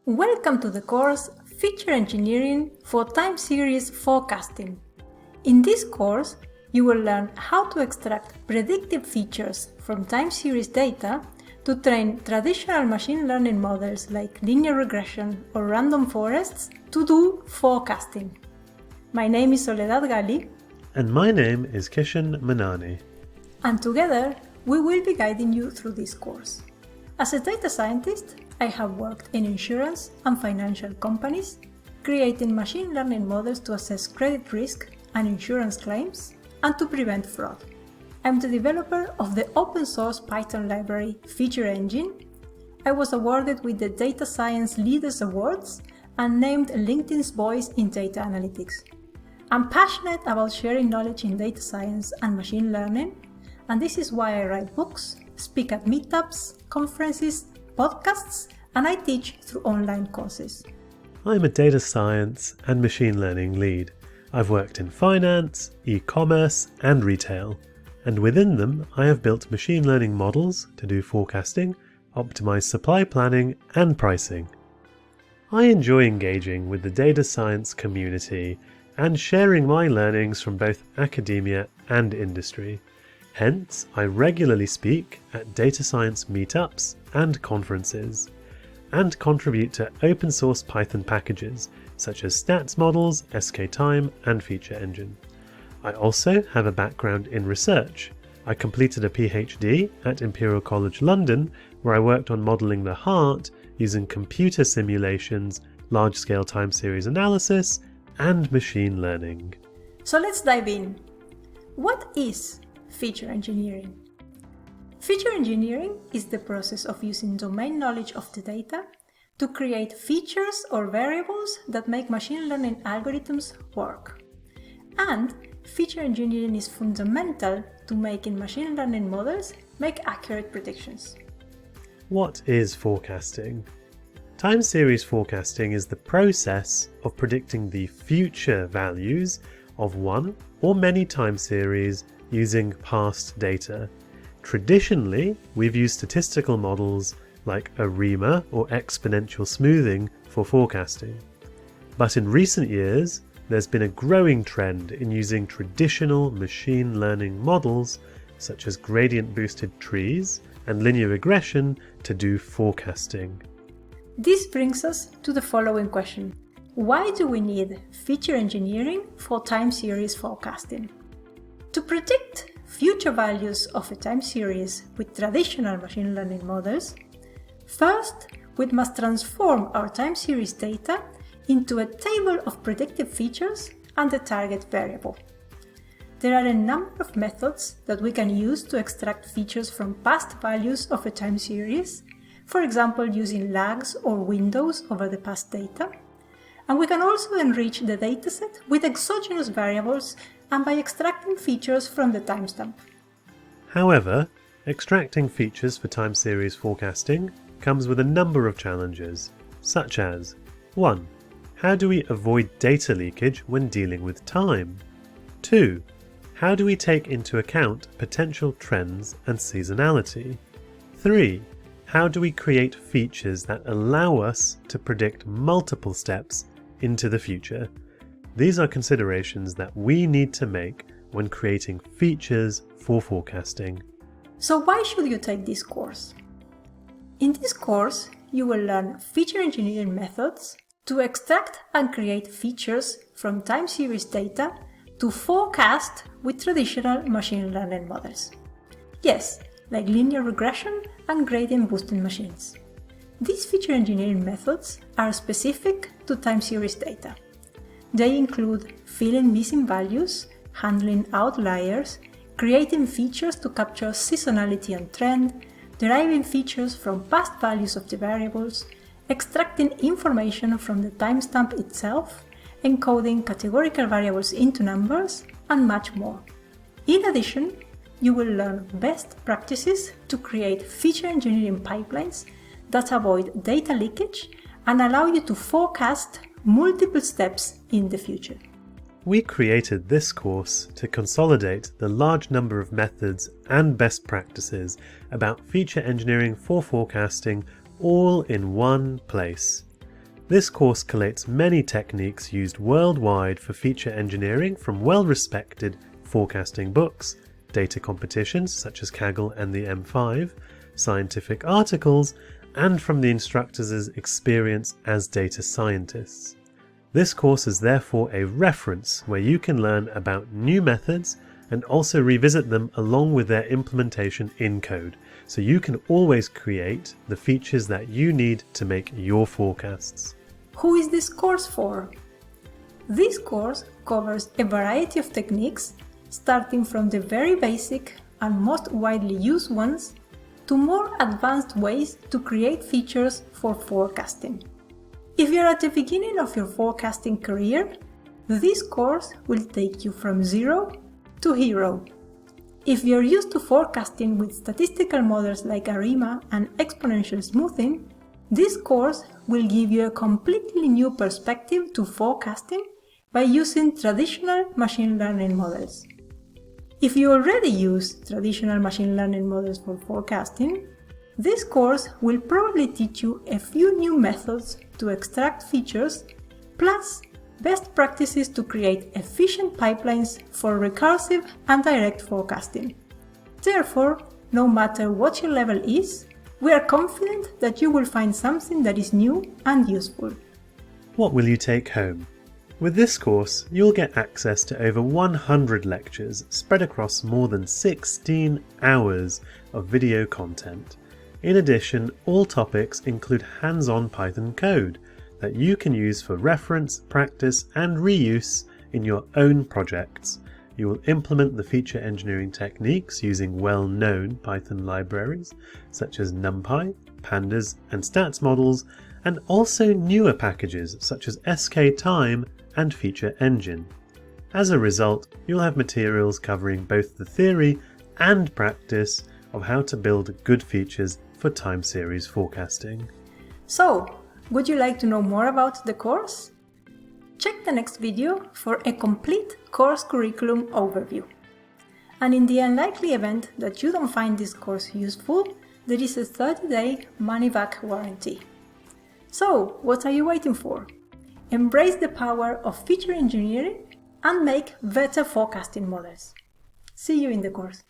Welcome to the course Feature Engineering for Time Series Forecasting. In this course, you will learn how to extract predictive features from time series data to train traditional machine learning models like linear regression or random forests to do forecasting. My name is Soledad Gali. And my name is Kishan Manani. And together, we will be guiding you through this course. As a data scientist, I have worked in insurance and financial companies, creating machine learning models to assess credit risk and insurance claims, and to prevent fraud. I'm the developer of the open source Python library Feature Engine. I was awarded with the Data Science Leaders Awards and named LinkedIn's Voice in Data Analytics. I'm passionate about sharing knowledge in data science and machine learning, and this is why I write books, speak at meetups, conferences, podcasts, and I teach through online courses. I'm a data science and machine learning lead. I've worked in finance, e-commerce, and retail, and within them I have built machine learning models to do forecasting, optimize supply planning, and pricing. I enjoy engaging with the data science community and sharing my learnings from both academia and industry. Hence, I regularly speak at data science meetups and conferences, and contribute to open source Python packages such as Statsmodels, skTime, and Feature Engine. I also have a background in research. I completed a PhD at Imperial College London, where I worked on modelling the heart using computer simulations, large-scale time series analysis, and machine learning. So let's dive in. What is feature engineering? Feature engineering is the process of using domain knowledge of the data to create features or variables that make machine learning algorithms work. And feature engineering is fundamental to making machine learning models make accurate predictions. What is forecasting? Time series forecasting is the process of predicting the future values of one or many time series using past data. Traditionally, we've used statistical models like ARIMA or exponential smoothing for forecasting. But in recent years, there's been a growing trend in using traditional machine learning models such as gradient boosted trees and linear regression to do forecasting. This brings us to the following question. Why do we need feature engineering for time series forecasting? To predict future values of a time series with traditional machine learning models, first, we must transform our time series data into a table of predictive features and the target variable. There are a number of methods that we can use to extract features from past values of a time series, for example using lags or windows over the past data. And we can also enrich the dataset with exogenous variables and by extracting features from the timestamp. However, extracting features for time series forecasting comes with a number of challenges, such as 1. How do we avoid data leakage when dealing with time? 2. How do we take into account potential trends and seasonality? 3. How do we create features that allow us to predict multiple steps into the future? These are considerations that we need to make when creating features for forecasting. So why should you take this course? In this course, you will learn feature engineering methods to extract and create features from time series data to forecast with traditional machine learning models. Yes, like linear regression and gradient boosting machines. These feature engineering methods are specific to time series data. They include filling missing values, handling outliers, creating features to capture seasonality and trend, deriving features from past values of the variables, extracting information from the timestamp itself, encoding categorical variables into numbers, and much more. In addition, you will learn best practices to create feature engineering pipelines that avoid data leakage and allow you to forecast multiple steps in the future. We created this course to consolidate the large number of methods and best practices about feature engineering for forecasting all in one place. This course collates many techniques used worldwide for feature engineering from well-respected forecasting books, data competitions such as Kaggle and the M5, scientific articles, and from the instructors' experience as data scientists. This course is therefore a reference where you can learn about new methods and also revisit them along with their implementation in code, so you can always create the features that you need to make your forecasts. Who is this course for? This course covers a variety of techniques, starting from the very basic and most widely used ones to more advanced ways to create features for forecasting. If you're at the beginning of your forecasting career, this course will take you from zero to hero. If you're used to forecasting with statistical models like ARIMA and exponential smoothing, this course will give you a completely new perspective to forecasting by using traditional machine learning models. If you already use traditional machine learning models for forecasting, this course will probably teach you a few new methods to extract features, plus best practices to create efficient pipelines for recursive and direct forecasting. Therefore, no matter what your level is, we are confident that you will find something that is new and useful. What will you take home? With this course, you'll get access to over 100 lectures spread across more than 16 hours of video content. In addition, all topics include hands-on Python code that you can use for reference, practice, and reuse in your own projects. You will implement the feature engineering techniques using well-known Python libraries such as NumPy, Pandas, and Statsmodels, and also newer packages such as SK-Time and Feature Engine. As a result, you'll have materials covering both the theory and practice of how to build good features for time series forecasting. So, would you like to know more about the course? Check the next video for a complete course curriculum overview. And in the unlikely event that you don't find this course useful, there is a 30-day money-back warranty. So, what are you waiting for? Embrace the power of feature engineering and make better forecasting models. See you in the course.